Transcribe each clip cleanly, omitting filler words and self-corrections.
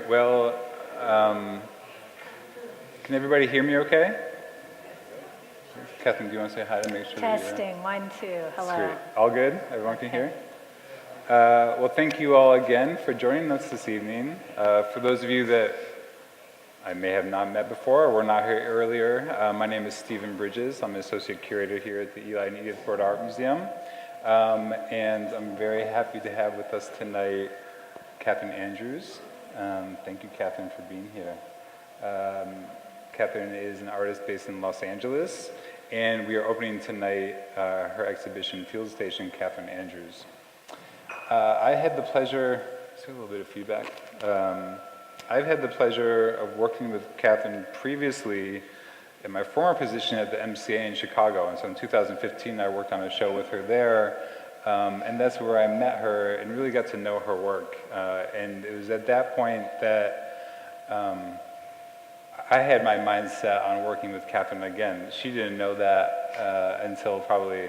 Well, can everybody hear me okay? Kathryn, do you want to say hi to make sure Testing, 1, 2, hello. Sweet. All good? Everyone can hear? Well, thank you all again for joining us this evening. For those of you that I may have not met before or were not here earlier, my name is Steven Bridges. I'm an Associate Curator here at the Eli and Edith Broad Art Museum. And I'm very happy to have with us tonight Kathryn Andrews. Thank you, Kathryn, for being here. Kathryn is an artist based in Los Angeles, and we are opening tonight her exhibition, Field Station, Kathryn Andrews. I had the pleasure, let's get a little bit of feedback. I've had the pleasure of working with Kathryn previously in my former position at the MCA in Chicago, and so in 2015 I worked on a show with her there, and that's where I met her and really got to know her work. And it was at that point that I had my mind set on working with Kathryn again. She didn't know that until probably,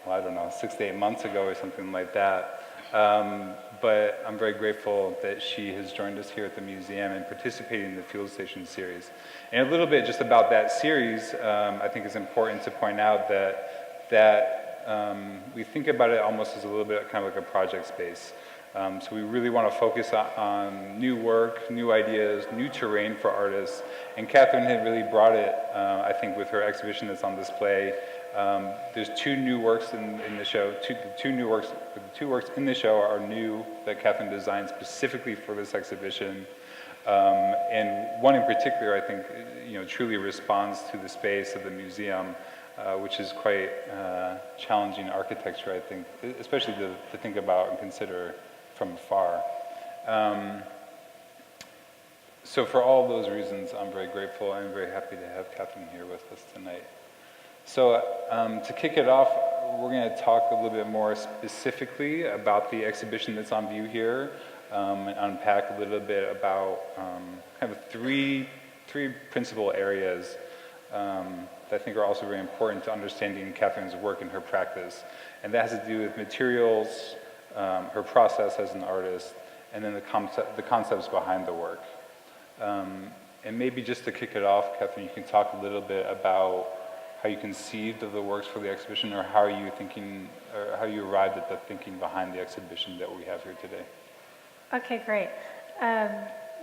well, I don't know, 6 to 8 months ago or something like that. But I'm very grateful that she has joined us here at the museum and participating in the Field Station series. And a little bit just about that series, I think it's important to point out that we think about it almost as a little bit kind of like a project space. So we really want to focus on new work, new ideas, new terrain for artists. And Kathryn had really brought it, I think, with her exhibition that's on display. There's two new works in the show. The two works in the show are new that Kathryn designed specifically for this exhibition. And one in particular, I think, truly responds to the space of the museum, which is quite challenging architecture, I think, especially to think about and consider from afar. So for all those reasons, I'm very grateful and very happy to have Kathryn here with us tonight. So to kick it off, we're going to talk a little bit more specifically about the exhibition that's on view here, and unpack a little bit about kind of three principal areas that I think are also very important to understanding Kathryn's work and her practice. And that has to do with materials, her process as an artist, and then the concepts behind the work. And maybe just to kick it off, Kathryn, you can talk a little bit about how you conceived of the works for the exhibition, or how are you thinking, or how you arrived at the thinking behind the exhibition that we have here today. Okay, great.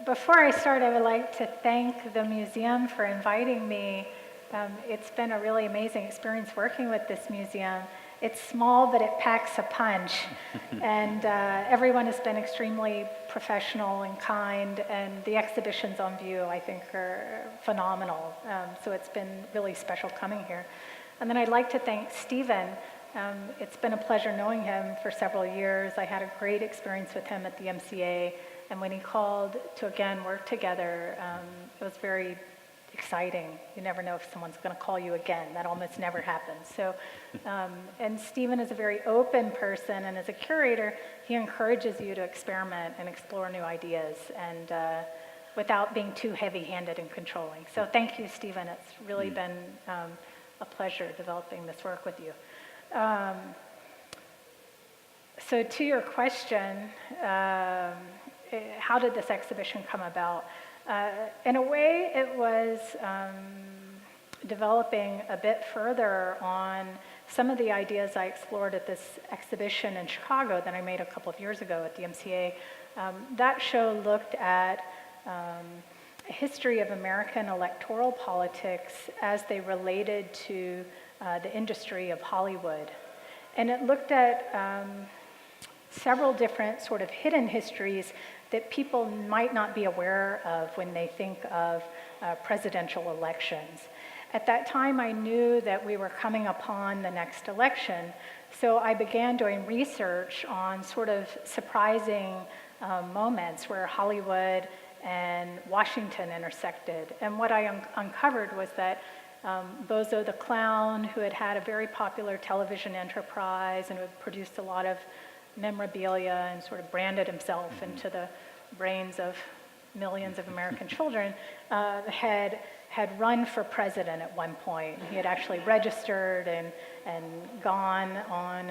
Before I start, I would like to thank the museum for inviting me. It's been a really amazing experience working with this museum. It's small, but it packs a punch. And everyone has been extremely professional and kind, and the exhibitions on view, I think, are phenomenal. So it's been really special coming here. And then I'd like to thank Steven. It's been a pleasure knowing him for several years. I had a great experience with him at the MCA, and when he called to again work together, it was very exciting. You never know if someone's going to call you again. That almost never happens. So, and Steven is a very open person, and as a curator, he encourages you to experiment and explore new ideas, and without being too heavy-handed and controlling. So thank you, Steven. It's really been a pleasure developing this work with you. So to your question, how did this exhibition come about? In a way, it was developing a bit further on some of the ideas I explored at this exhibition in Chicago that I made a couple of years ago at the MCA. That show looked at a history of American electoral politics as they related to the industry of Hollywood. And it looked at several different sort of hidden histories that people might not be aware of when they think of presidential elections. At that time, I knew that we were coming upon the next election, so I began doing research on sort of surprising moments where Hollywood and Washington intersected. And what I uncovered was that Bozo the Clown, who had had a very popular television enterprise and who had produced a lot of memorabilia and sort of branded himself into the brains of millions of American children, had run for president at one point. He had actually registered and gone on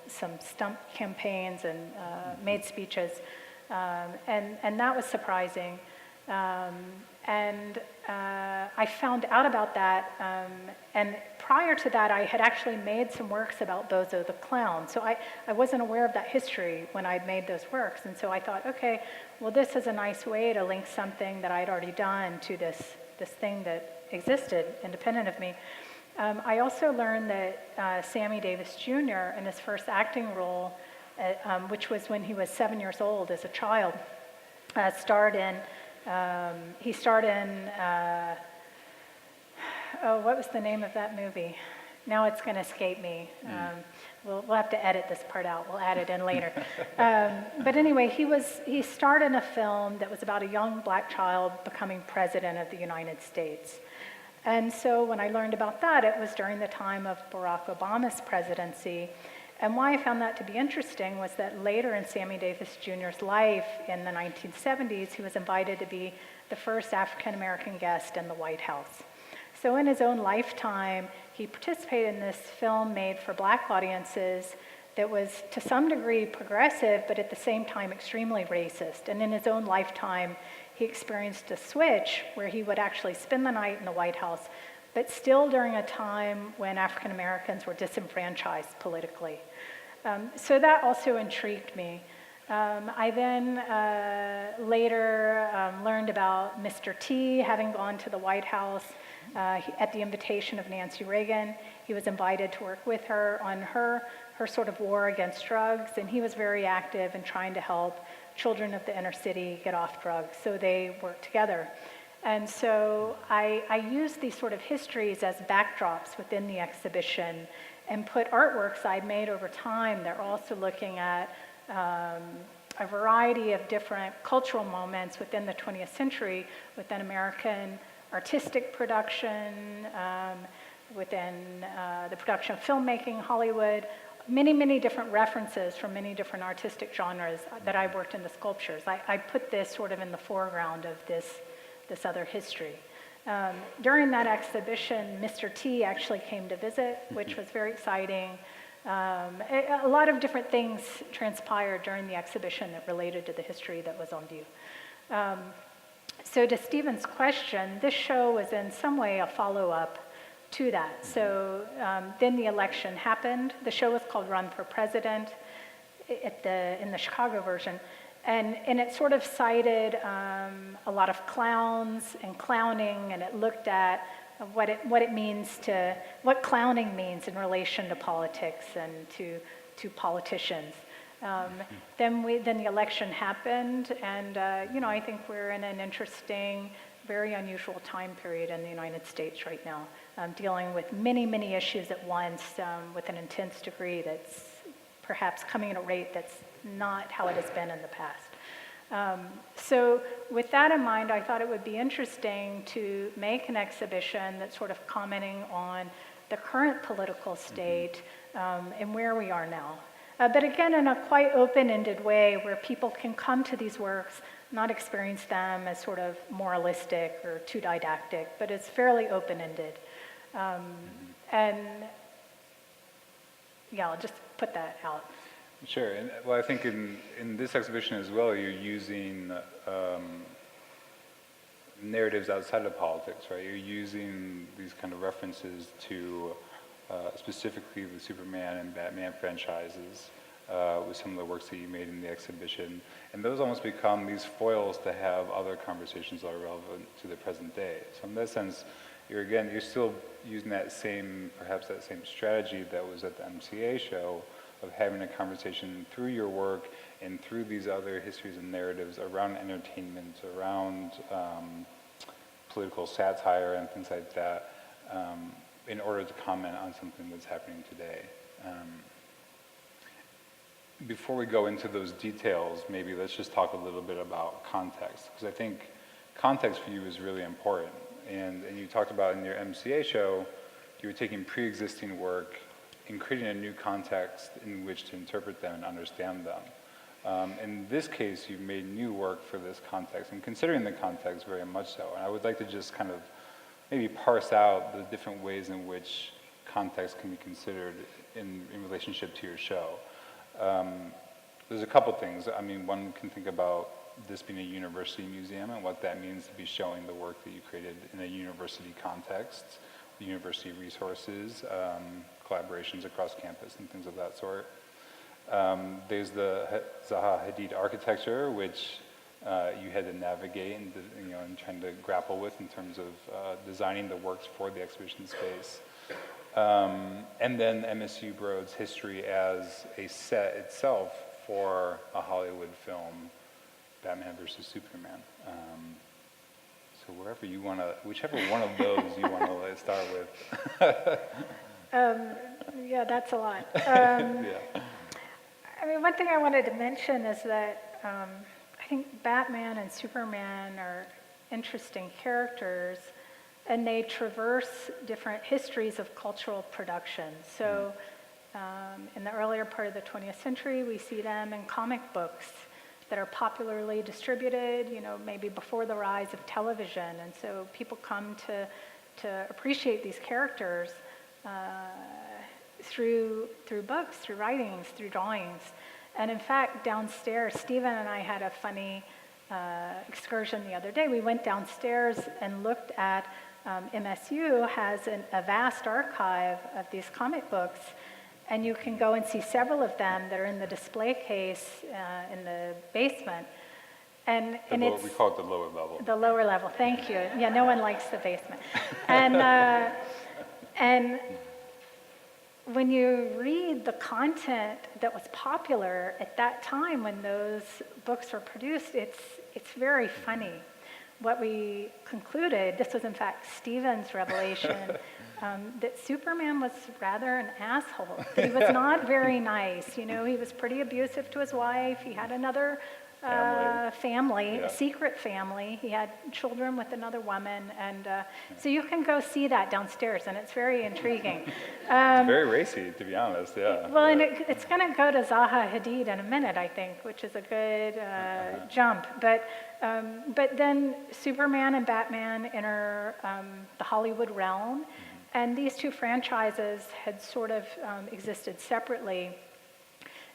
some stump campaigns and made speeches. And that was surprising. I found out about that, and prior to that, I had actually made some works about Bozo the Clown. So I wasn't aware of that history when I'd made those works, and so I thought, okay, well, this is a nice way to link something that I'd already done to this thing that existed independent of me. I also learned that Sammy Davis Jr., in his first acting role, which was when he was 7 years old as a child, starred in, what was the name of that movie? Now it's going to escape me. We'll have to edit this part out. We'll add it in later. But anyway, he starred in a film that was about a young black child becoming president of the United States. And so when I learned about that, it was during the time of Barack Obama's presidency. And why I found that to be interesting was that later in Sammy Davis Jr.'s life, in the 1970s, he was invited to be the first African-American guest in the White House. So in his own lifetime, he participated in this film made for black audiences that was to some degree progressive, but at the same time extremely racist. And in his own lifetime, he experienced a switch where he would actually spend the night in the White House, but still during a time when African Americans were disenfranchised politically. So that also intrigued me. I then later learned about Mr. T having gone to the White House at the invitation of Nancy Reagan. He was invited to work with her on her sort of war against drugs, and he was very active in trying to help children of the inner city get off drugs, so they worked together. And so I used these sort of histories as backdrops within the exhibition and put artworks I'd made over time. They're also looking at a variety of different cultural moments within the 20th century, within American artistic production, within the production of filmmaking, Hollywood, many different references from many different artistic genres that I worked in the sculptures. I put this sort of in the foreground of this other history. During that exhibition, Mr. T actually came to visit, which was very exciting. A lot of different things transpired during the exhibition that related to the history that was on view. So to Steven's question, this show was in some way a follow-up to that. So then the election happened. The show was called Run for President in the Chicago version. And it sort of cited a lot of clowns and clowning, and it looked at what clowning means in relation to politics and to politicians. Then the election happened, and I think we're in an interesting, very unusual time period in the United States right now, dealing with many issues at once with an intense degree that's perhaps coming at a rate that's not how it has been in the past. So with that in mind, I thought it would be interesting to make an exhibition that's sort of commenting on the current political state and where we are now. But again, in a quite open-ended way where people can come to these works, not experience them as sort of moralistic or too didactic, but it's fairly open-ended. And yeah, I'll just put that out. Sure, and well, I think in this exhibition as well, you're using narratives outside of politics, right? You're using these kind of references to specifically the Superman and Batman franchises with some of the works that you made in the exhibition. And those almost become these foils to have other conversations that are relevant to the present day. So in that sense, you're still using perhaps that same strategy that was at the MCA show, of having a conversation through your work and through these other histories and narratives around entertainment, around political satire and things like that, in order to comment on something that's happening today. Before we go into those details, maybe let's just talk a little bit about context, because I think context for you is really important. And you talked about in your MCA show, you were taking pre-existing work and creating a new context in which to interpret them and understand them. In this case, you've made new work for this context, and considering the context very much so. And I would like to just kind of maybe parse out the different ways in which context can be considered in relationship to your show. there's a couple things. I mean, one can think about this being a university museum and what that means to be showing the work that you created in a university context, university resources, collaborations across campus and things of that sort. There's the Zaha Hadid architecture, which you had to navigate and, and trying to grapple with in terms of designing the works for the exhibition space. And then MSU Broad's history as a set itself for a Hollywood film, Batman versus Superman. So wherever you want to, whichever one of those you want to start with. Yeah, that's a lot. Yeah. I mean, one thing I wanted to mention is that I think Batman and Superman are interesting characters, and they traverse different histories of cultural production. So in the earlier part of the 20th century, we see them in comic books that are popularly distributed, maybe before the rise of television. And so people come to appreciate these characters through books, through writings, through drawings. And in fact, downstairs, Steven and I had a funny excursion the other day. We went downstairs and looked at, MSU has a vast archive of these comic books, and you can go and see several of them that are in the display case in the basement. And it's we call it the lower level. The lower level, thank you. Yeah, no one likes the basement. And when you read the content that was popular at that time when those books were produced, it's very funny. What we concluded, this was in fact Steven's revelation, that Superman was rather an asshole. That he was not very nice. He was pretty abusive to his wife. He had another family, Yeah. a secret family. He had children with another woman, and so you can go see that downstairs, and it's very intriguing. It's very racy, to be honest, yeah. Well, and Yeah. it's going to go to Zaha Hadid in a minute, I think, which is a good jump. But then Superman and Batman enter the Hollywood realm, and these two franchises had sort of existed separately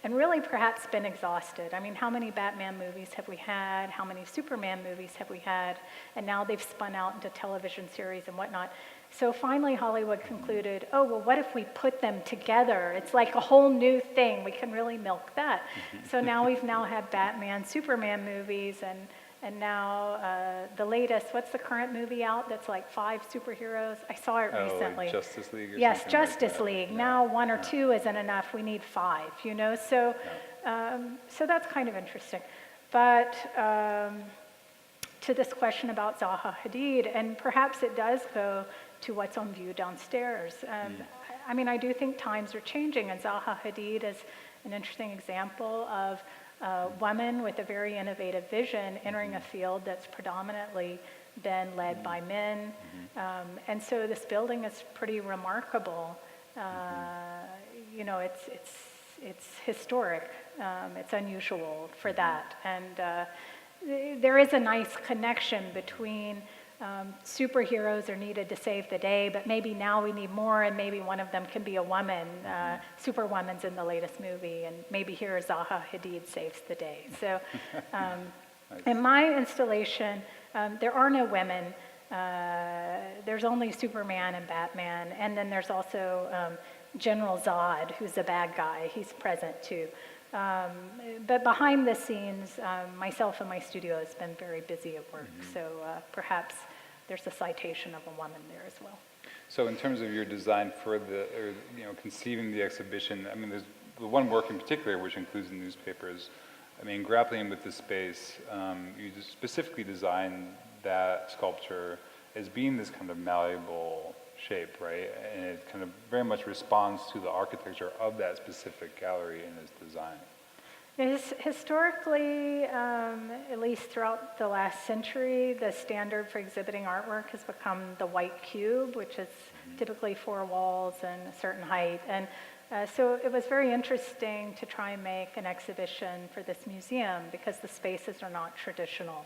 and really perhaps been exhausted. I mean, how many Batman movies have we had? How many Superman movies have we had? And now they've spun out into television series and whatnot. So finally Hollywood concluded, oh, well, what if we put them together? It's like a whole new thing. We can really milk that. So now we've had Batman, Superman movies, and now the latest, what's the current movie out that's like 5 superheroes? I saw it recently. Like Justice League or Yes, something like Justice that. League. Yeah. Now 1 or 2 isn't enough. We need 5, So, so that's kind of interesting. But to this question about Zaha Hadid, and perhaps it does go to what's on view downstairs. I mean, I do think times are changing, and Zaha Hadid is an interesting example of a woman with a very innovative vision entering a field that's predominantly been led by men. And so this building is pretty remarkable. It's historic. It's unusual for that. And there is a nice connection between superheroes are needed to save the day, but maybe now we need more, and maybe one of them can be a woman. Superwoman's in the latest movie, and maybe here Zaha Hadid saves the day. So in my installation, there are no women. There's only Superman and Batman, and then there's also General Zod, who's the bad guy. He's present too. But behind the scenes, myself and my studio has been very busy at work, so perhaps there's a citation of a woman there as well. So in terms of your design for conceiving the exhibition, I mean, there's the one work in particular, which includes the newspapers. I mean, grappling with the space, you just specifically designed that sculpture as being this kind of malleable shape, right? And it kind of very much responds to the architecture of that specific gallery in its design. Historically, at least throughout the last century, the standard for exhibiting artwork has become the white cube, which is typically 4 walls and a certain height. And so it was very interesting to try and make an exhibition for this museum because the spaces are not traditional.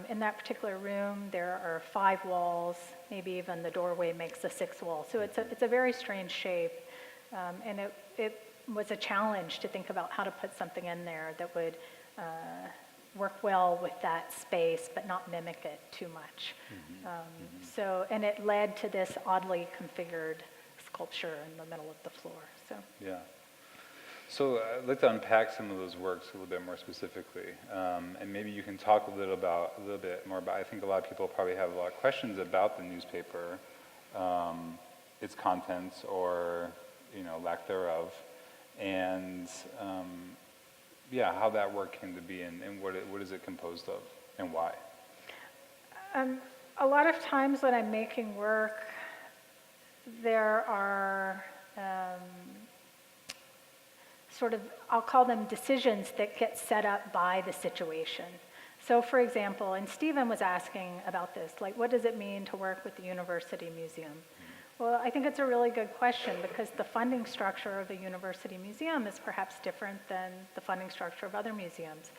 In that particular room, there are 5 walls, maybe even the doorway makes a 6th wall. So it's a very strange shape, and it was a challenge to think about how to put something in there that would work well with that space, but not mimic it too much. So, and it led to this oddly configured sculpture in the middle of the floor. So. Yeah. So I'd like to unpack some of those works a little bit more specifically, and maybe you can talk a little bit more about. I think a lot of people probably have a lot of questions about the newspaper, its contents, or lack thereof, and yeah, how that work came to be, and what is it composed of, and why? A lot of times when I'm making work, there are sort of, I'll call them decisions that get set up by the situation. So for example, and Steven was asking about this, like what does it mean to work with the University Museum? Well, I think it's a really good question because the funding structure of the University Museum is perhaps different than the funding structure of other museums.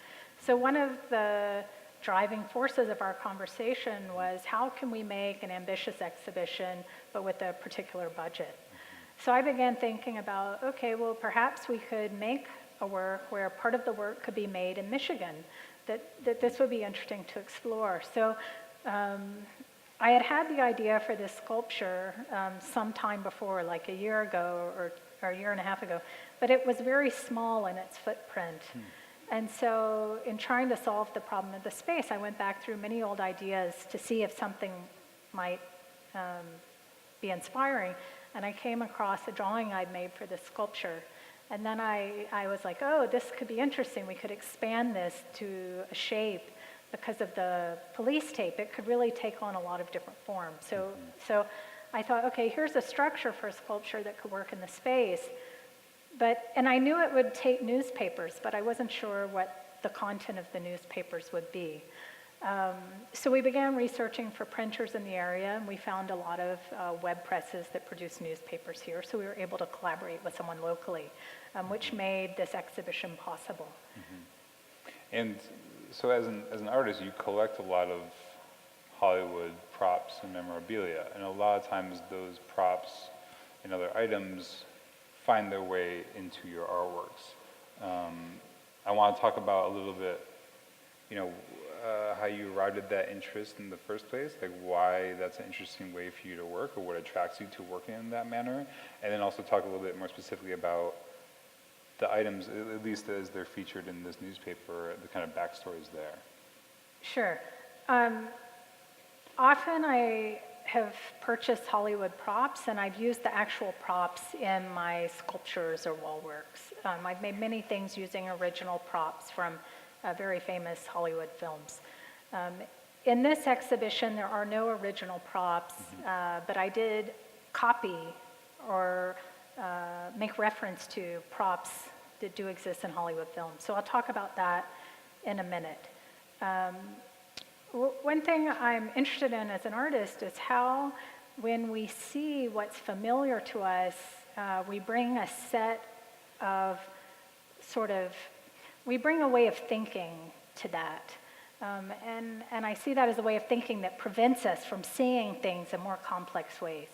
So one of the driving forces of our conversation was how can we make an ambitious exhibition but with a particular budget? So I began thinking about, okay, well perhaps we could make a work where part of the work could be made in Michigan, that this would be interesting to explore. So I had the idea for this sculpture some time before, like a year ago or a year and a half ago, but it was very small in its footprint. And so in trying to solve the problem of the space, I went back through many old ideas to see if something might be inspiring. And I came across a drawing I'd made for this sculpture. And then I was like, oh, this could be interesting. We could expand this to a shape. Because of the police tape, it could really take on a lot of different forms. So I thought, okay, here's a structure for a sculpture that could work in the space. And I knew it would take newspapers, but I wasn't sure what the content of the newspapers would be. So we began researching for printers in the area, and we found a lot of web presses that produce newspapers here. So we were able to collaborate with someone locally, which made this exhibition possible. And so as an artist, you collect a lot of Hollywood props and memorabilia, and a lot of times those props and other items find their way into your artworks. I want to talk about a little bit, how you arrived at that interest in the first place, like why that's an interesting way for you to work, or what attracts you to working in that manner, and then also talk a little bit more specifically about the items, at least as they're featured in this newspaper, the kind of backstories there. Sure. Often I have purchased Hollywood props, and I've used the actual props in my sculptures or wall works. I've made many things using original props from very famous Hollywood films. In this exhibition, there are no original props, but I did copy or make reference to props that do exist in Hollywood films. So I'll talk about that in a minute. One thing I'm interested in as an artist is how, when we see what's familiar to us, we bring a set of we bring a way of thinking to that. And I see that as a way of thinking that prevents us from seeing things in more complex ways.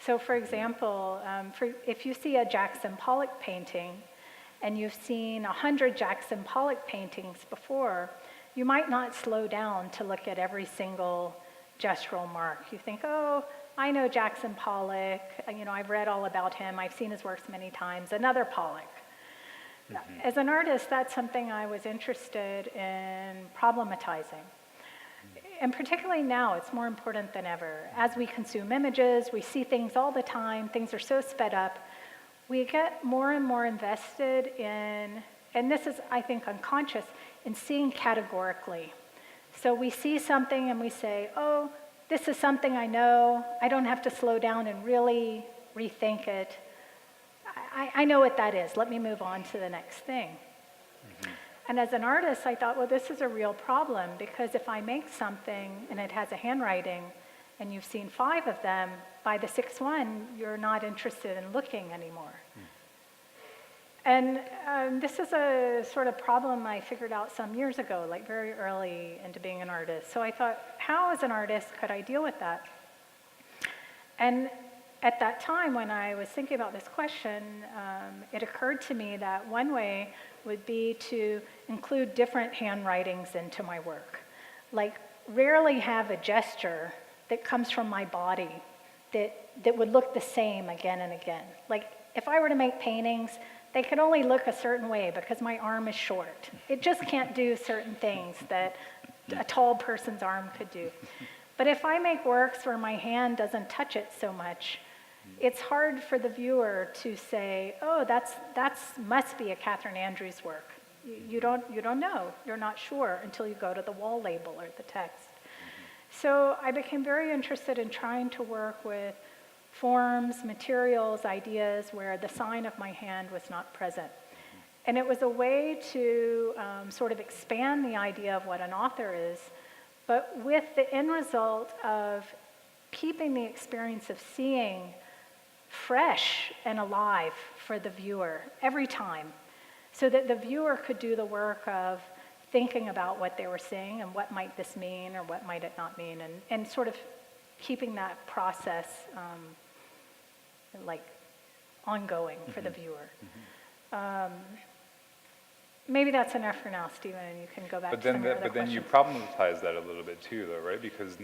So for example, if you see a Jackson Pollock painting, and you've seen 100 Jackson Pollock paintings before, you might not slow down to look at every single gestural mark. You think, oh, I know Jackson Pollock, I've read all about him, I've seen his works many times, another Pollock. As an artist, that's something I was interested in problematizing. And particularly now, it's more important than ever. As we consume images, we see things all the time, things are so sped up, we get more and more invested in, and this is, I think, unconscious, in seeing categorically. So we see something and we say, oh, this is something I know, I don't have to slow down and really rethink it. I know what that is, let me move on to the next thing. And as an artist, I thought, well, this is a real problem, because if I make something and it has a handwriting, and you've seen 5 of them, by the 6th one, you're not interested in looking anymore. And this is a sort of problem I figured out some years ago, like very early into being an artist. So I thought, how as an artist could I deal with that? And at that time, when I was thinking about this question, it occurred to me that one way would be to include different handwritings into my work. Like, rarely have a gesture that comes from my body that would look the same again and again. Like, if I were to make paintings, they could only look a certain way because my arm is short. It just can't do certain things that a tall person's arm could do. But if I make works where my hand doesn't touch it so much, it's hard for the viewer to say, oh, that's must be a Kathryn Andrews work. You don't know. You're not sure until you go to the wall label or the text. So I became very interested in trying to work with forms, materials, ideas where the sign of my hand was not present. And it was a way to sort of expand the idea of what an author is, but with the end result of keeping the experience of seeing fresh and alive for the viewer every time, so that the viewer could do the work of thinking about what they were seeing and what might this mean or what might it not mean, and sort of keeping that process like ongoing for the viewer. Maybe that's enough for now, Steven, and you can go back to some of your other But then you questions. problematize that a little bit too, though, right? Because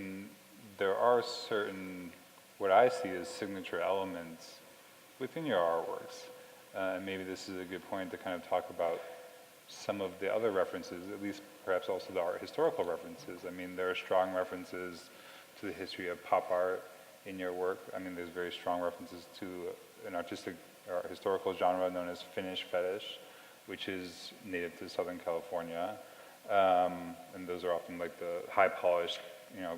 there are certain, what I see as signature elements within your artworks. And maybe this is a good point to kind of talk about some of the other references, at least perhaps also the art historical references. I mean, there are strong references to the history of pop art in your work. I mean, there's very strong references to an artistic or historical genre known as Finnish fetish, which is native to Southern California. And those are often like the high polished,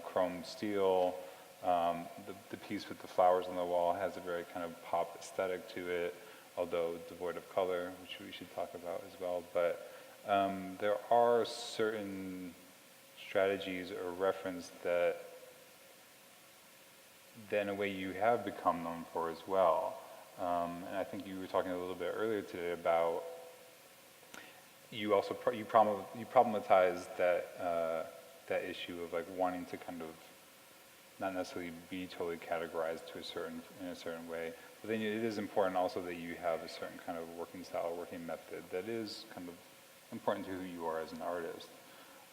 chrome steel. The piece with the flowers on the wall has a very kind of pop aesthetic to it, although devoid of color, which we should talk about as well. But there are certain strategies or reference that in a way you have become known for as well. And I think you were talking a little bit earlier today about you also you problematized that issue of like wanting to kind of not necessarily be totally categorized in a certain way, but then it is important also that you have a certain kind of working style, working method that is kind of important to who you are as an artist.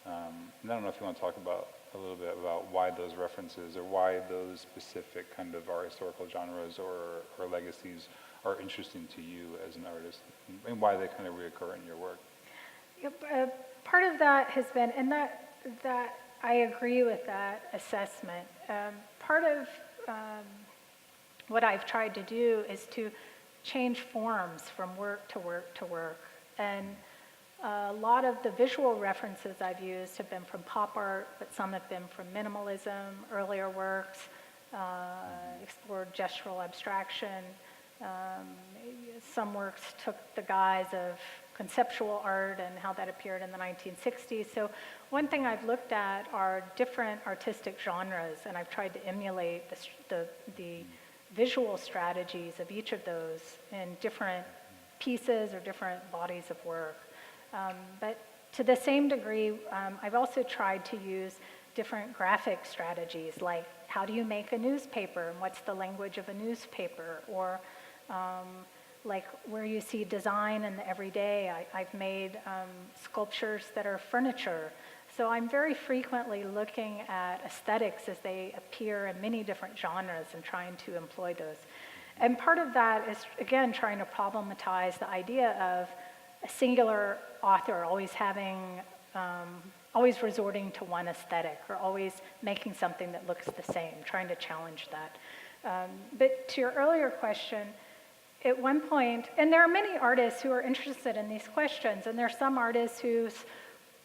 And I don't know if you want to talk about a little bit about why those references or why those specific kind of art historical genres or legacies are interesting to you as an artist, and why they kind of reoccur in your work. Yep, part of that has been, and that I agree with that assessment. Part of what I've tried to do is to change forms from work to work to work. And a lot of the visual references I've used have been from pop art, but some have been from minimalism, earlier works, explored gestural abstraction. Some works took the guise of conceptual art and how that appeared in the 1960s. So one thing I've looked at are different artistic genres, and I've tried to emulate the visual strategies of each of those in different pieces or different bodies of work. But to the same degree, I've also tried to use different graphic strategies, like how do you make a newspaper and what's the language of a newspaper, or like where you see design in the everyday. I've made sculptures that are furniture. So I'm very frequently looking at aesthetics as they appear in many different genres and trying to employ those. And part of that is, again, trying to problematize the idea of a singular author always having, always resorting to one aesthetic or always making something that looks the same, trying to challenge that. But to your earlier question, at one point, and there are many artists who are interested in these questions, and there are some artists whose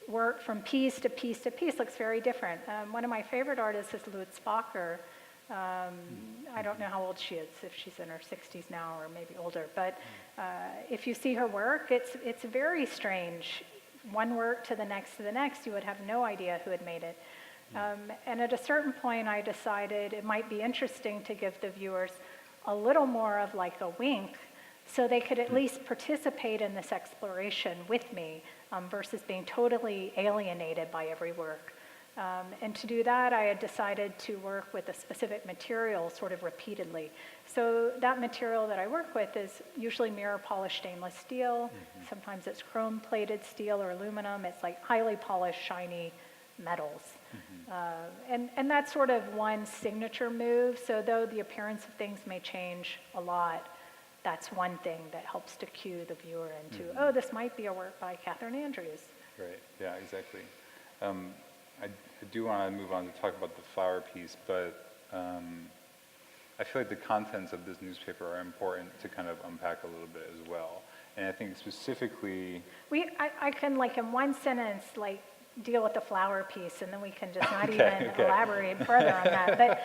work from piece to piece to piece looks very different. One of my favorite artists is Lutz Bacher. I don't know how old she is, if she's in her 60s now or maybe older, but if you see her work, it's very strange. One work to the next, you would have no idea who had made it. And at a certain point, I decided it might be interesting to give the viewers a little more of like a wink so they could at least participate in this exploration with me versus being totally alienated by every work. And to do that, I had decided to work with a specific material sort of repeatedly. So that material that I work with is usually mirror polished stainless steel. Sometimes it's chrome plated steel or aluminum. It's like highly polished, shiny metals. And that's sort of one signature move. So though the appearance of things may change a lot, that's one thing that helps to cue the viewer into, oh, this might be a work by Kathryn Andrews. Right, yeah, exactly. I do want to move on to talk about the flower piece, but I feel like the contents of this newspaper are important to kind of unpack a little bit as well. And I think specifically... I can, like, in one sentence, like, deal with the flower piece, and then we can just not even elaborate further on that. But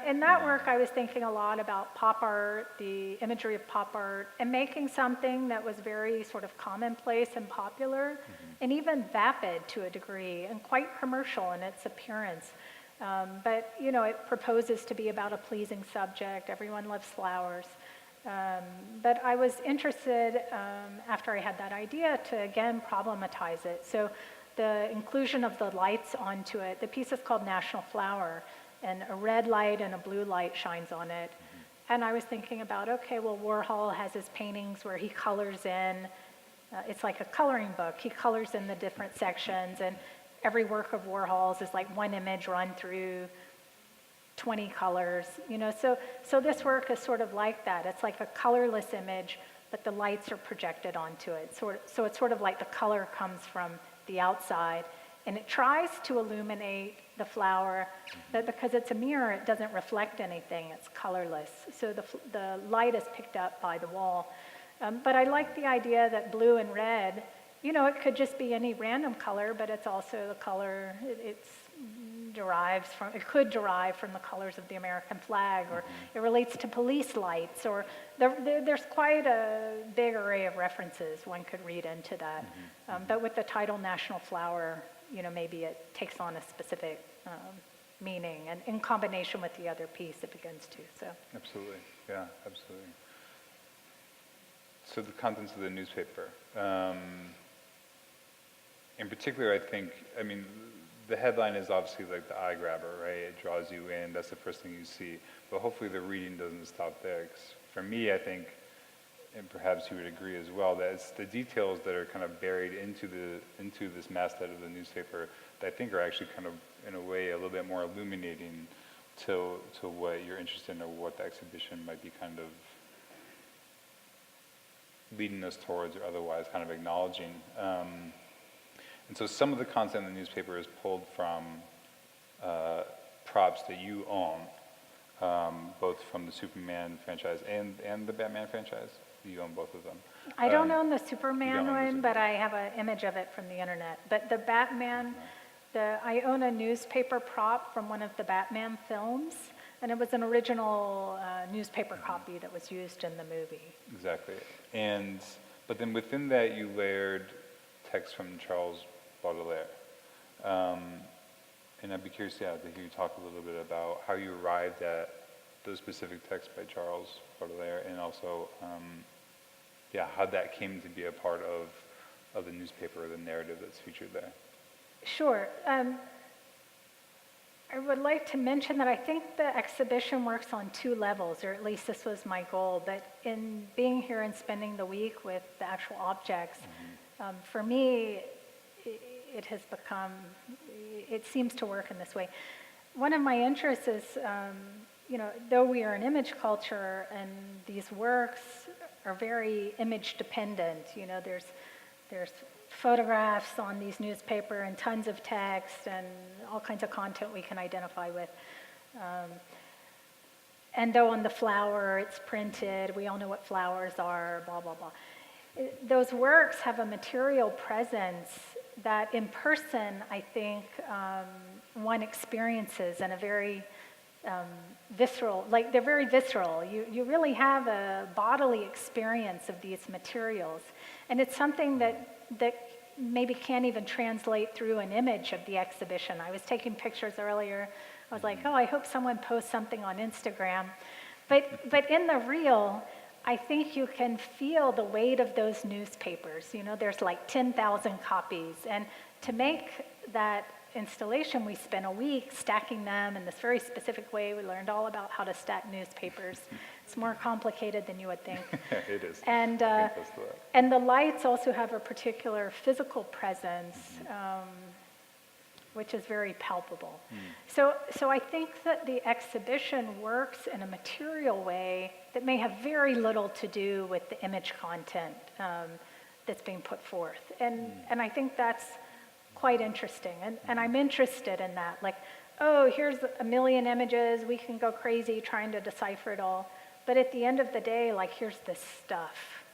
in that work, I was thinking a lot about pop art, the imagery of pop art, and making something that was very sort of commonplace and popular, and even vapid to a degree, and quite commercial in its appearance. But, you know, it proposes to be about a pleasing subject. Everyone loves flowers. But I was interested, after I had that idea, to again problematize it. So the inclusion of the lights onto it, the piece is called National Flower, and a red light and a blue light shines on it. And I was thinking about, okay, well, Warhol has his paintings where he colors in, it's like a coloring book. He colors in the different sections, and every work of Warhol's is like one image run through 20 colors, you know. So this work is sort of like that. It's like a colorless image, but the lights are projected onto it. So it's sort of like the color comes from the outside, and it tries to illuminate the flower, but because it's a mirror, it doesn't reflect anything. It's colorless. So the light is picked up by the wall. But I like the idea that blue and red, you know, it could just be any random color, but it's also the color, it could derive from the colors of the American flag, or it relates to police lights, or there's quite a big array of references one could read into that. But with the title National Flower, you know, maybe it takes on a specific meaning, and in combination with the other piece, it begins to. So Absolutely, yeah, absolutely. So the contents of the newspaper. In particular, I mean, the headline is obviously like the eye grabber, right? It draws you in, that's the first thing you see. But hopefully the reading doesn't stop there. 'Cause for me, I think, and perhaps you would agree as well, that it's the details that are kind of buried into this masthead of the newspaper that I think are actually kind of, in a way, a little bit more illuminating to what you're interested in, or what the exhibition might be kind of leading us towards, or otherwise kind of acknowledging. And so some of the content in the newspaper is pulled from props that you own, both from the Superman franchise and the Batman franchise. You own both of them. I don't own the Superman own the one, but I have an image of it from the internet. But the Batman, I own a newspaper prop from one of the Batman films, and it was an original newspaper copy that was used in the movie. Exactly. But then within that, you layered text from Charles Baudelaire. And I'd be curious, to hear you talk a little bit about how you arrived at those specific texts by Charles Baudelaire, and also, how that came to be a part of the newspaper, or the narrative that's featured there. Sure. I would like to mention that I think the exhibition works on two levels, or at least this was my goal. But in being here and spending the week with the actual objects, for me, it seems to work in this way. One of my interests is, though we are an image culture, and these works are very image dependent, there's photographs on these newspaper and tons of text and all kinds of content we can identify with. And though on the flower it's printed, we all know what flowers are, blah, blah, blah. Those works have a material presence that in person, I think, one experiences in a very visceral, like they're very visceral. You really have a bodily experience of these materials. And it's something that maybe can't even translate through an image of the exhibition. I was taking pictures earlier. I was like, I hope someone posts something on Instagram. But in the real, I think you can feel the weight of those newspapers. There's like 10,000 copies. And to make that installation, we spent a week stacking them in this very specific way. We learned all about how to stack newspapers. It's more complicated than you would think. It is. And, I think that's the way. and the lights also have a particular physical presence, which is very palpable. So I think that the exhibition works in a material way that may have very little to do with the image content that's being put forth. And I think that's quite interesting. And I'm interested in that. Like, oh, here's a million images. We can go crazy trying to decipher it all. But at the end of the day, like, here's this stuff.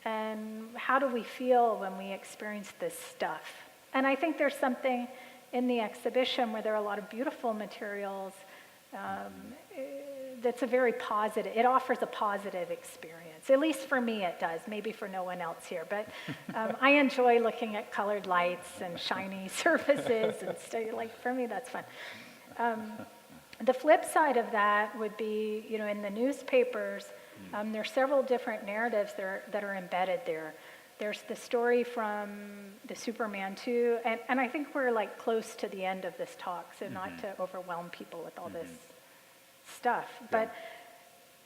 And how do we feel when we experience this stuff? And I think there's something in the exhibition where there are a lot of beautiful materials that's a very positive, it offers a positive experience. At least for me it does, maybe for no one else here. But I enjoy looking at colored lights and shiny surfaces and stuff. Like, for me, that's fun. The flip side of that would be, you know, in the newspapers, there are several different narratives that are embedded there. There's the story from the Superman 2, and I think we're like close to the end of this talk, so not to overwhelm people with all this stuff. But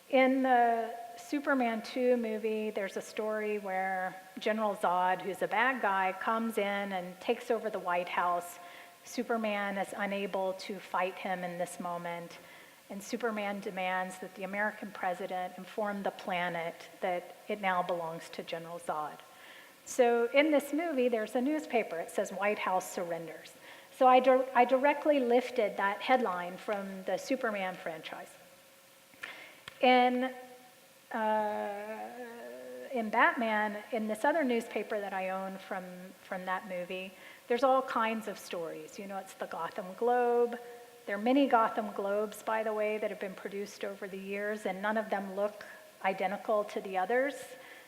in the Superman 2 movie, there's a story where General Zod, who's a bad guy, comes in and takes over the White House. Superman is unable to fight him in this moment, and Superman demands that the American president inform the planet that it now belongs to General Zod. So in this movie, there's a newspaper. It says White House surrenders. So I directly lifted that headline from the Superman franchise. In Batman, in this other newspaper that I own from that movie, there's all kinds of stories. You know, it's the Gotham Globe. There are many Gotham Globes, by the way, that have been produced over the years, and none of them look identical to the others.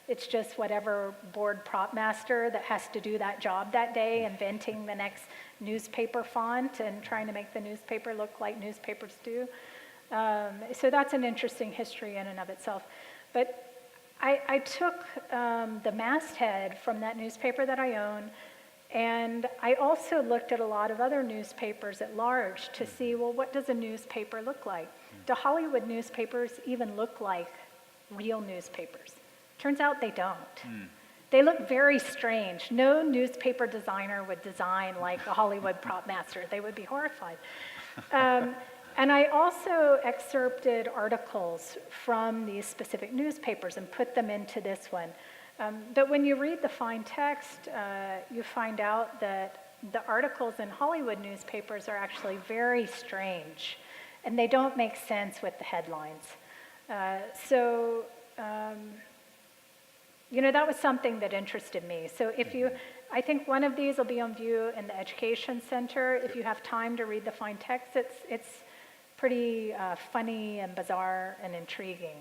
It's just whatever board prop master that has to do that job that day, inventing the next newspaper font and trying to make the newspaper look like newspapers do. So that's an interesting history in and of itself. But I took the masthead from that newspaper that I own, and I also looked at a lot of other newspapers at large to see, well, what does a newspaper look like? Do Hollywood newspapers even look like real newspapers? Turns out they don't. They look very strange. No newspaper designer would design like a Hollywood prop master. They would be horrified. And I also excerpted articles from these specific newspapers and put them into this one. But when you read the fine text, you find out that the articles in Hollywood newspapers are actually very strange, and they don't make sense with the headlines. You know, that was something that interested me. So I think one of these will be on view in the Education Center. If you have time to read the fine text, it's pretty funny and bizarre and intriguing.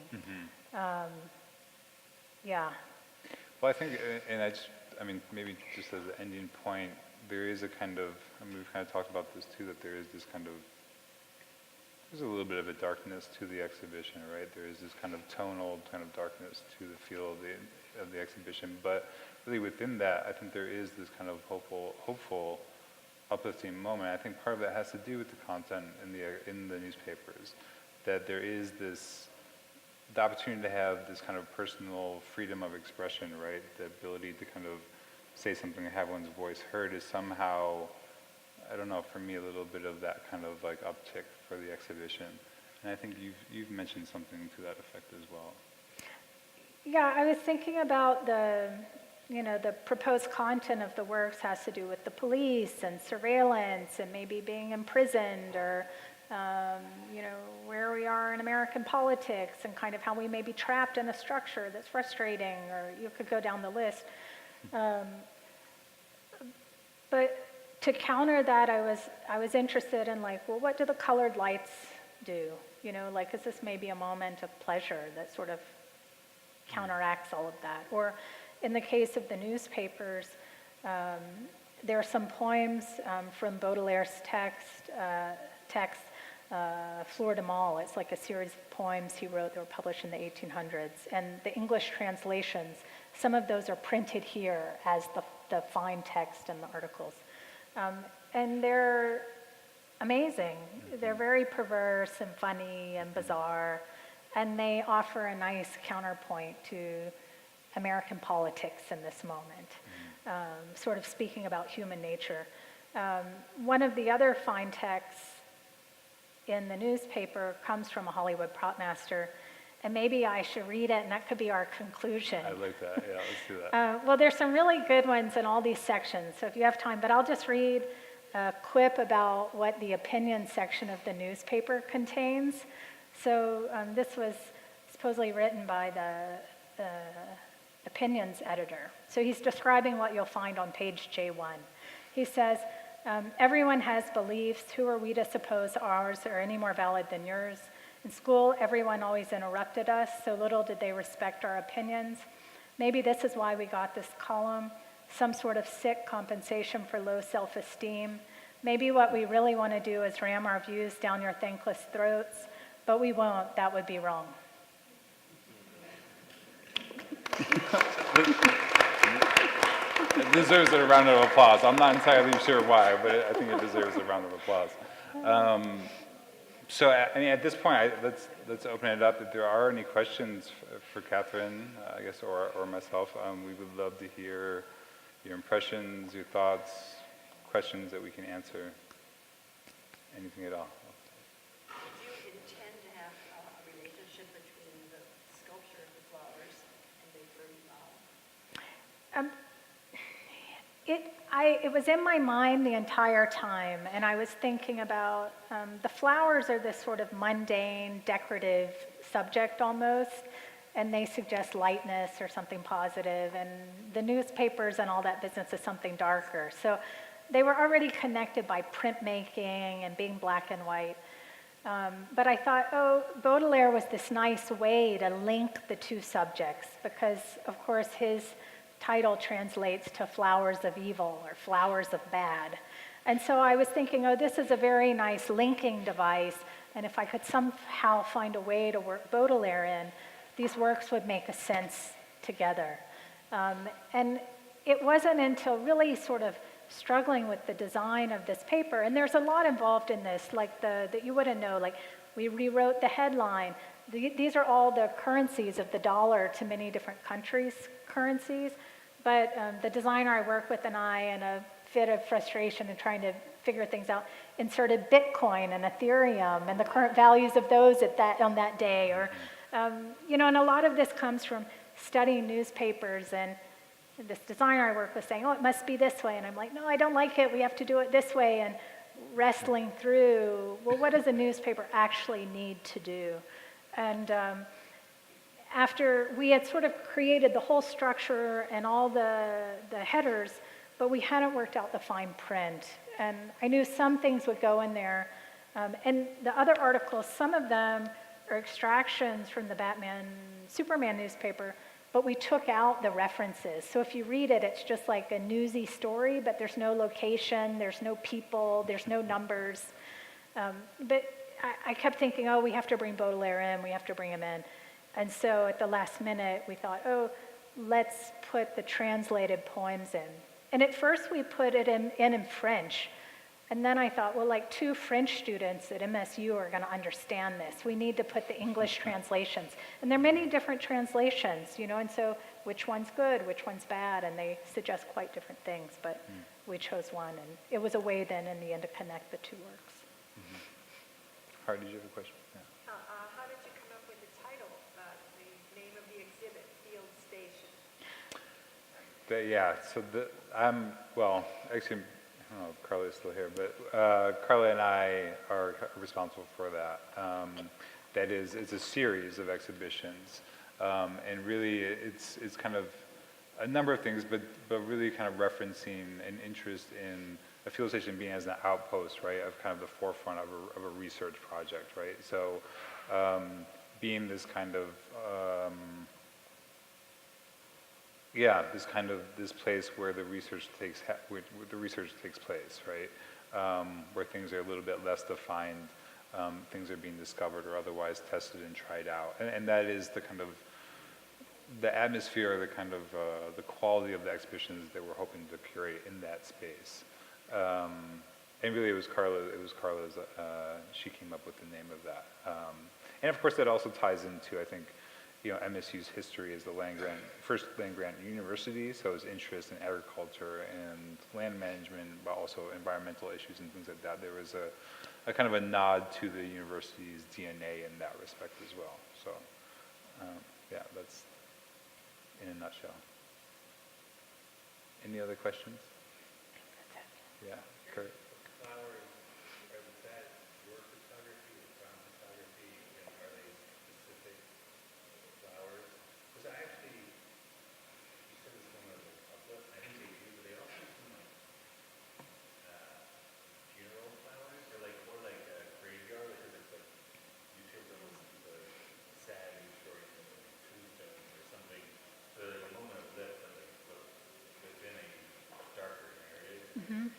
Yeah. Well, I think, and I mean, maybe just as an ending point, there is a kind of, I mean, we've kind of talked about this too, that there is this kind of, there's a little bit of a darkness to the exhibition, right? There is this kind of tonal kind of darkness to the feel of the exhibition, but really within that, I think there is this kind of hopeful, uplifting moment. I think part of that has to do with the content in the newspapers, that there is the opportunity to have this kind of personal freedom of expression, right? The ability to kind of say something and have one's voice heard is somehow, I don't know, for me, a little bit of that kind of like uptick for the exhibition. And I think you've mentioned something to that effect as well. Yeah, I was thinking about the proposed content of the works has to do with the police and surveillance and maybe being imprisoned or, where we are in American politics and kind of how we may be trapped in a structure that's frustrating, or you could go down the list. But to counter that, I was interested in like, well, what do the colored lights do? You know, like, is this maybe a moment of pleasure that sort of counteracts all of that? Or in the case of the newspapers, there are some poems from Baudelaire's text, Fleur de Mal. It's like a series of poems he wrote that were published in the 1800s. And the English translations, some of those are printed here as the fine text in the articles. And they're amazing. They're very perverse and funny and bizarre, and they offer a nice counterpoint to American politics in this moment, sort of speaking about human nature. One of the other fine texts in the newspaper comes from a Hollywood prop master, and maybe I should read it, and that could be our conclusion. I like that. Yeah, let's do that. Well, there's some really good ones in all these sections, so if you have time, but I'll just read a quip about what the opinion section of the newspaper contains. So this was supposedly written by the opinions editor. So he's describing what you'll find on page J1. He says, everyone has beliefs. Who are we to suppose ours are any more valid than yours? In school, everyone always interrupted us, so little did they respect our opinions. Maybe this is why we got this column, some sort of sick compensation for low self-esteem. Maybe what we really want to do is ram our views down your thankless throats, but we won't. That would be wrong. It deserves a round of applause. I'm not entirely sure why, but I think it deserves a round of applause. So, I mean, at this point, let's open it up. If there are any questions for Kathryn, I guess, or myself, we would love to hear your impressions, your thoughts, questions that we can answer. Anything at all. Do you intend to have a relationship between the sculpture of the flowers and the fruit? It was in my mind the entire time, and I was thinking about the flowers are this sort of mundane, decorative subject almost, and they suggest lightness or something positive, and the newspapers and all that business is something darker. So they were already connected by printmaking and being black and white. But I thought, oh, Baudelaire was this nice way to link the two subjects, because, of course, his title translates to flowers of evil or flowers of bad. And so I was thinking, oh, this is a very nice linking device, and if I could somehow find a way to work Baudelaire in, these works would make a sense together. And it wasn't until really sort of struggling with the design of this paper, and there's a lot involved in this, like that you wouldn't know, like we rewrote the headline. These are all the currencies of the dollar to many different countries' currencies. But the designer I work with and I, in a fit of frustration and trying to figure things out, inserted Bitcoin and Ethereum and the current values of those on that day. Or, and a lot of this comes from studying newspapers, and this designer I work with saying, oh, it must be this way. And I'm like, no, I don't like it. We have to do it this way. And wrestling through, well, what does a newspaper actually need to do? And after we had sort of created the whole structure and all the headers, but we hadn't worked out the fine print. And I knew some things would go in there. And the other articles, some of them are extractions from the Batman, Superman newspaper, but we took out the references. So if you read it, it's just like a newsy story, but there's no location, there's no people, there's no numbers. But I kept thinking, oh, we have to bring Baudelaire in, we have to bring him in. And so at the last minute, we thought, oh, let's put the translated poems in. And at first, we put it in French. And then I thought, well, like 2 French students at MSU are going to understand this. We need to put the English translations. And there are many different translations, and so which one's good, which one's bad, and they suggest quite different things. But we chose one, and it was a way then, in the end, to connect the 2 works. Hart, did you have a question? Yeah. How did you come up with the title, the name of the exhibit, Field Station? Well, actually, I don't know if Carla is still here, but Carla and I are responsible for that. That is, it's a series of exhibitions, and really it's kind of a number of things, but really kind of referencing an interest in a field station being as an outpost, right, of kind of the forefront of a research project, right? So being this kind of, this place where the research takes place, right? Where things are a little bit less defined, things are being discovered or otherwise tested and tried out, and that is the kind of the atmosphere, the kind of the quality of the exhibitions that we're hoping to curate in that space. And really, it was Carla's. She came up with the name of that. And of course, that also ties into, I think, MSU's history as the first land-grant university. So his interest in agriculture and land management, but also environmental issues and things like that. There was a kind of a nod to the university's DNA in that respect as well. So, yeah, that's in a nutshell. Any other questions? Yeah, Kurt. Flowers, is that your photography or ground photography, and are they specific flowers? Because I actually, you said this one was a uplift, I think they do, but they also do some funeral flowers, or like a graveyard, because it's like, usually it's almost the sad news stories and tombstones or something, so like a moment of bliss, but like within a darker narrative. Mhm.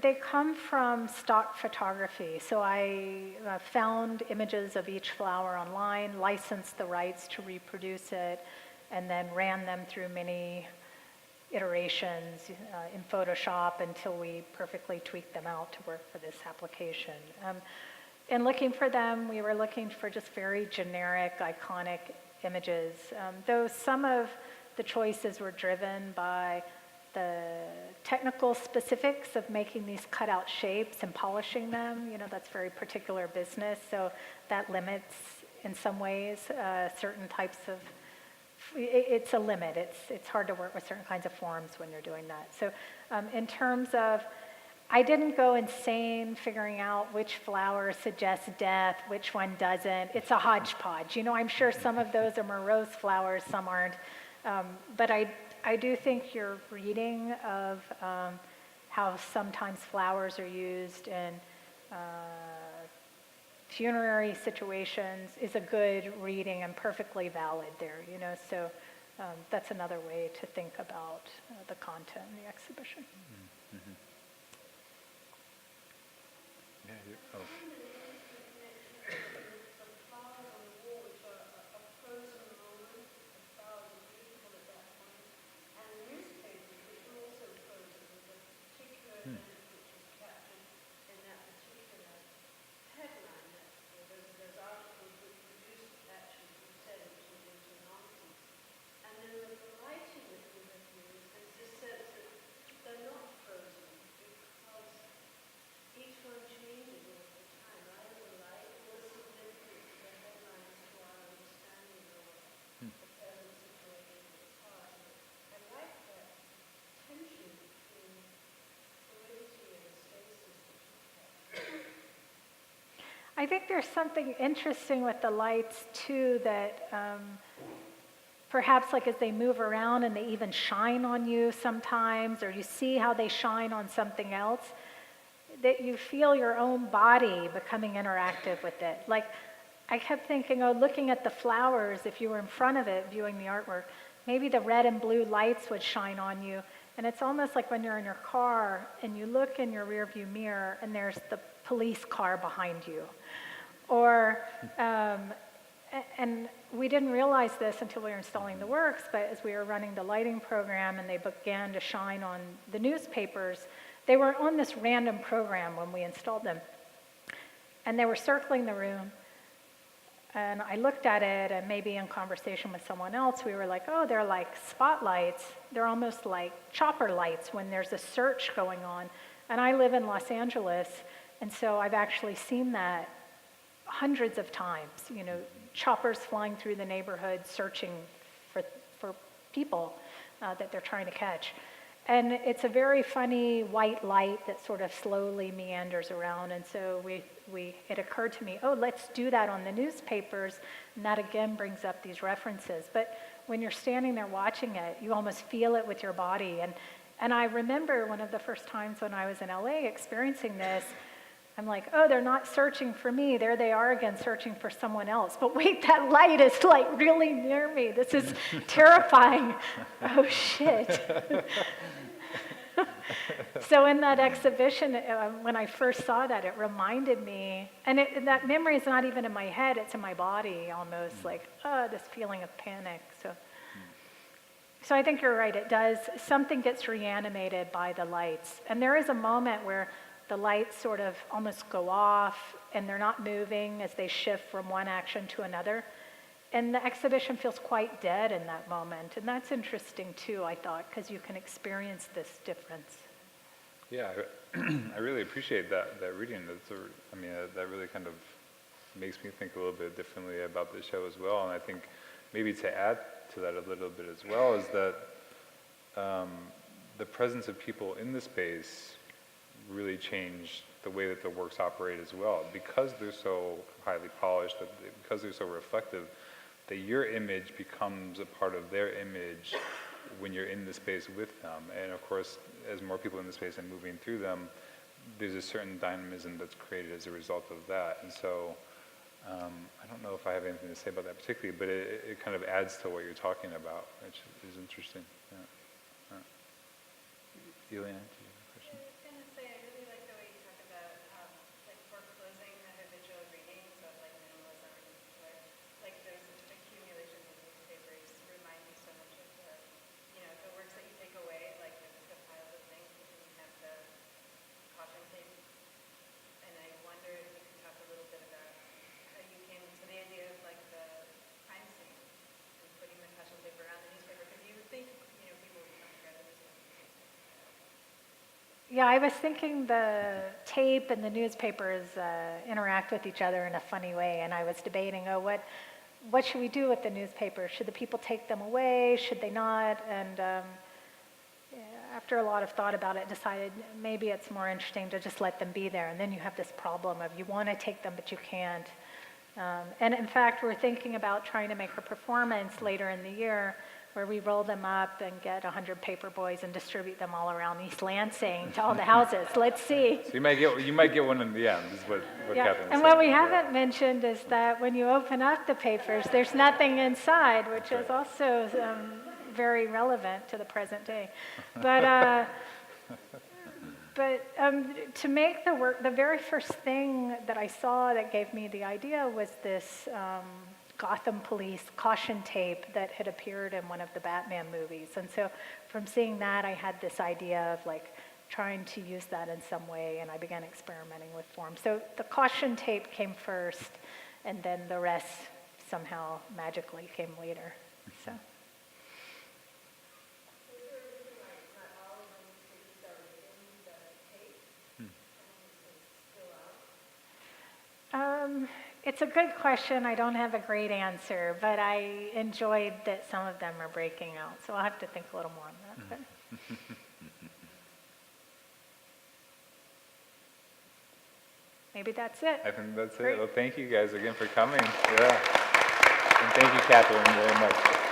They come from stock photography. So I found images of each flower online, licensed the rights to reproduce it, and then ran them through many iterations in Photoshop until we perfectly tweaked them out to work for this application. In looking for them, we were looking for just very generic, iconic images, though some of the choices were driven by the technical specifics of making these cutout shapes and polishing them. That's very particular business, so that limits, in some ways, certain types of, it's a limit. It's hard to work with certain kinds of forms when you're doing that. So in terms of, I didn't go insane figuring out which flower suggests death, which one doesn't. It's a hodgepodge. I'm sure some of those are morose flowers, some aren't. But I do think your reading of how sometimes flowers are used in funerary situations is a good reading and perfectly valid there, So that's another way to think about the content in the exhibition. Mm-hmm. Yeah, oh. I think there's something interesting with the lights too that perhaps like as they move around and they even shine on you sometimes, or you see how they shine on something else, that you feel your own body becoming interactive with it. Like I kept thinking, looking at the flowers, if you were in front of it viewing the artwork, maybe the red and blue lights would shine on you. And it's almost like when you're in your car and you look in your rearview mirror and there's the police car behind you. Or, and we didn't realize this until we were installing the works, but as we were running the lighting program and they began to shine on the newspapers, they were on this random program when we installed them. And they were circling the room. And I looked at it, and maybe in conversation with someone else, we were like, they're like spotlights. They're almost like chopper lights when there's a search going on. And I live in Los Angeles, and so I've actually seen that hundreds of times, choppers flying through the neighborhood searching for people that they're trying to catch. And it's a very funny white light that sort of slowly meanders around. And so it occurred to me, let's do that on the newspapers. And that again brings up these references. But when you're standing there watching it, you almost feel it with your body. And I remember one of the first times when I was in LA experiencing this, I'm like, they're not searching for me. There they are again, searching for someone else. But wait, that light is like really near me. This is terrifying. Oh, shit. So in that exhibition, when I first saw that, it reminded me, and that memory is not even in my head, it's in my body almost, like, this feeling of panic. So I think you're right, it does, something gets reanimated by the lights. And there is a moment where the lights sort of almost go off, and they're not moving as they shift from one action to another. And the exhibition feels quite dead in that moment. And that's interesting too, I thought, because you can experience this difference. Yeah, I really appreciate that reading. That really kind of makes me think a little bit differently about the show as well. And I think maybe to add to that a little bit as well is that the presence of people in the space really changed the way that the works operate as well. Because they're so highly polished, because they're so reflective, that your image becomes a part of their image when you're in the space with them. And of course, as more people in the space and moving through them, there's a certain dynamism that's created as a result of that. And so, I don't know if I have anything to say about that particularly, but it kind of adds to what you're talking about, which is interesting. Yeah. Eliana, do you have a question? I was going to say, I really like the way you talk about, like foreclosing that habitual reading, so like minimalism, like those accumulations of newspapers remind me so much of the works that you take away, like the piles of things, and you have the caution tape. And I wonder if you could talk a little bit about how you came to the idea of like the crime scene and putting the caution tape around the newspaper, because you would think, people would come together as well. Yeah, I was thinking the tape and the newspapers interact with each other in a funny way, and I was debating, what should we do with the newspapers? Should the people take them away? Should they not? And after a lot of thought about it, decided maybe it's more interesting to just let them be there, and then you have this problem of you want to take them, but you can't. And in fact, we're thinking about trying to make a performance later in the year where we roll them up and get 100 paper boys and distribute them all around East Lansing to all the houses. Let's see. So you might get one in the end, is what Yeah. Kathryn And said. what we haven't mentioned is that when you open up the papers, there's nothing inside, which is also very relevant to the present day. But to make the work, the very first thing that I saw that gave me the idea was this Gotham Police caution tape that had appeared in one of the Batman movies. And so from seeing that, I had this idea of like trying to use that in some way, and I began experimenting with form. So the caution tape came first, and then the rest somehow magically came later. So. It's a good question. I don't have a great answer, but I enjoyed that some of them are breaking out. So I'll have to think a little more on that. But. Maybe that's it. I think that's Great. it. Well, thank you guys again for coming. Yeah. And thank you, Kathryn, very much.